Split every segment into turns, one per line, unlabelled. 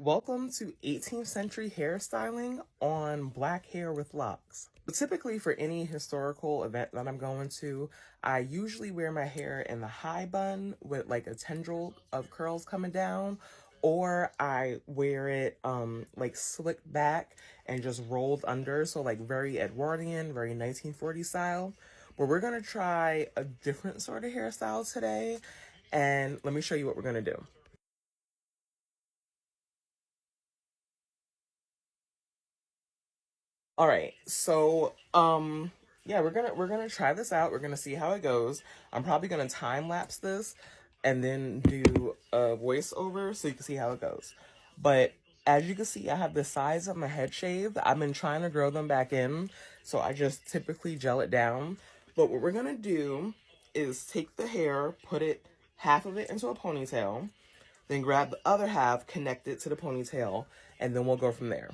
Welcome to 18th century hairstyling on black hair with locks. But typically for any historical event that I'm going to, I usually wear my hair in the high bun with like a tendril of curls coming down, or I wear it like slicked back and just rolled under, so like very Edwardian, very 1940 style. But we're gonna try a different sort of hairstyle today, and let me show you what we're gonna do. All right. So, yeah, we're gonna try this out. We're gonna see how it goes. I'm probably gonna time lapse this and then do a voiceover so you can see how it goes. But as you can see, I have the sides of my head shaved. I've been trying to grow them back in, so I just typically gel it down. But what we're gonna do is take the hair, put it half of it into a ponytail, then grab the other half, connect it to the ponytail, and then we'll go from there.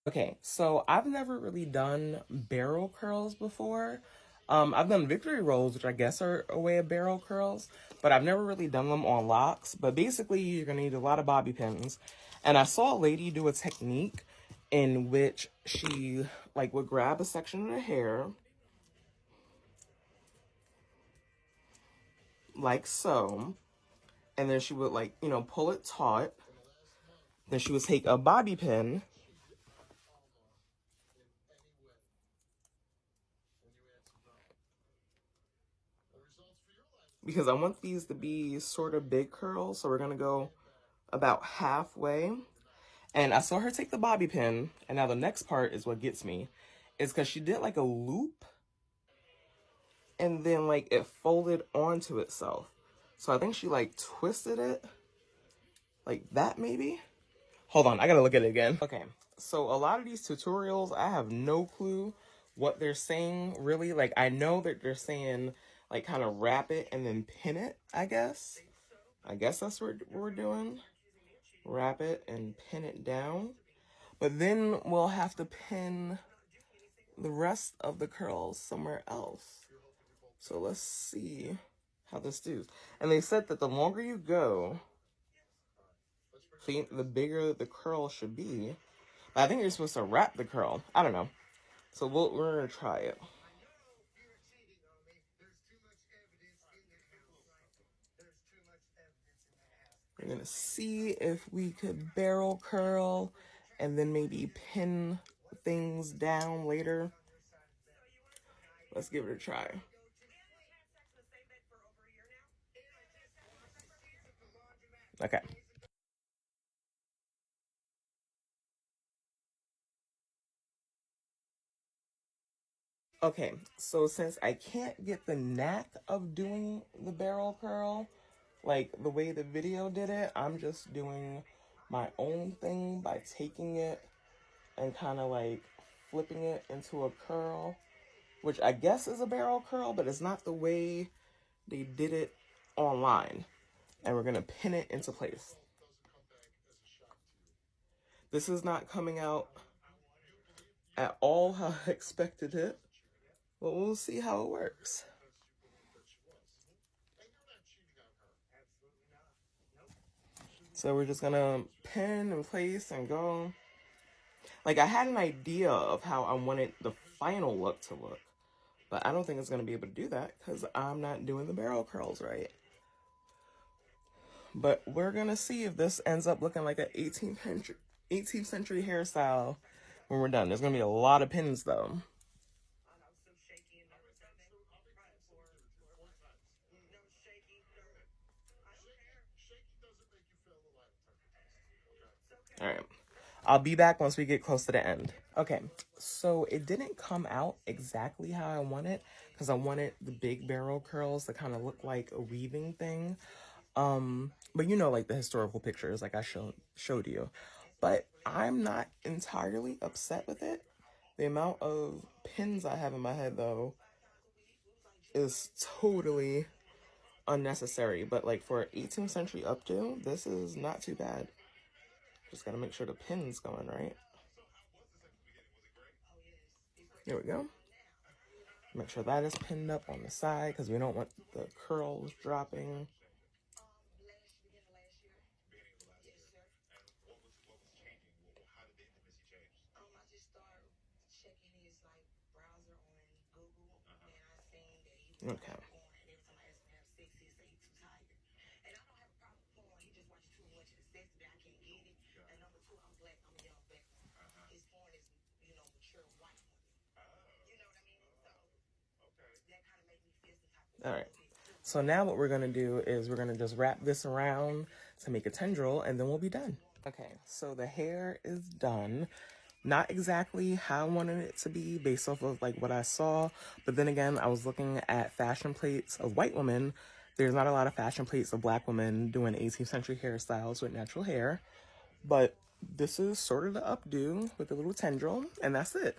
Okay, so I've never really done barrel curls before. I've done victory rolls, which I guess are a way of barrel curls, but I've never really done them on locks. But basically, you're gonna need a lot of bobby pins. And I saw a lady do a technique in which she like would grab a section of the hair, like so, and then she would like, pull it taut. Then she would take a bobby pin because I want these to be sort of big curls. So we're gonna go about halfway. And I saw her take the bobby pin, and now the next part is what gets me, is because she did like a loop, and then like it folded onto itself. So I think she like twisted it like that maybe. Hold on, I gotta look at it again. Okay, so a lot of these tutorials, I have no clue what they're saying really. Like I know that they're saying like kind of wrap it and then pin it, I guess. I guess that's what we're doing. Wrap it and pin it down. But then we'll have to pin the rest of the curls somewhere else. So let's see how this does. And they said that the longer you go, the bigger the curl should be. But I think you're supposed to wrap the curl. I don't know. So we're going to try it. We're going to see if we could barrel curl and then maybe pin things down later. Let's give it a try. Okay. Okay, so since I can't get the knack of doing the barrel curl like the way the video did it, I'm just doing my own thing by taking it and kind of like flipping it into a curl, which I guess is a barrel curl, but it's not the way they did it online. And we're gonna pin it into place. This is not coming out at all how I expected it, but we'll see how it works. So we're just gonna pin in place and go. Like I had an idea of how I wanted the final look to look, but I don't think it's gonna be able to do that because I'm not doing the barrel curls right. But we're gonna see if this ends up looking like an 18th century hairstyle when we're done. There's gonna be a lot of pins though. All right. I'll be back once we get close to the end. Okay, so it didn't come out exactly how I wanted because I wanted the big barrel curls to kind of look like a weaving thing. But like the historical pictures like I showed you. But I'm not entirely upset with it. The amount of pins I have in my head though is totally unnecessary. But like for 18th century updo, this is not too bad. Just gotta make sure the pin's going right. There we go. Make sure that is pinned up on the side because we don't want the curls dropping. Okay. All right. So now what we're going to do is we're going to just wrap this around to make a tendril, and then we'll be done. Okay, so the hair is done. Not exactly how I wanted it to be based off of like what I saw, but then again, I was looking at fashion plates of white women. There's not a lot of fashion plates of black women doing 18th century hairstyles with natural hair, but this is sort of the updo with a little tendril, and that's it.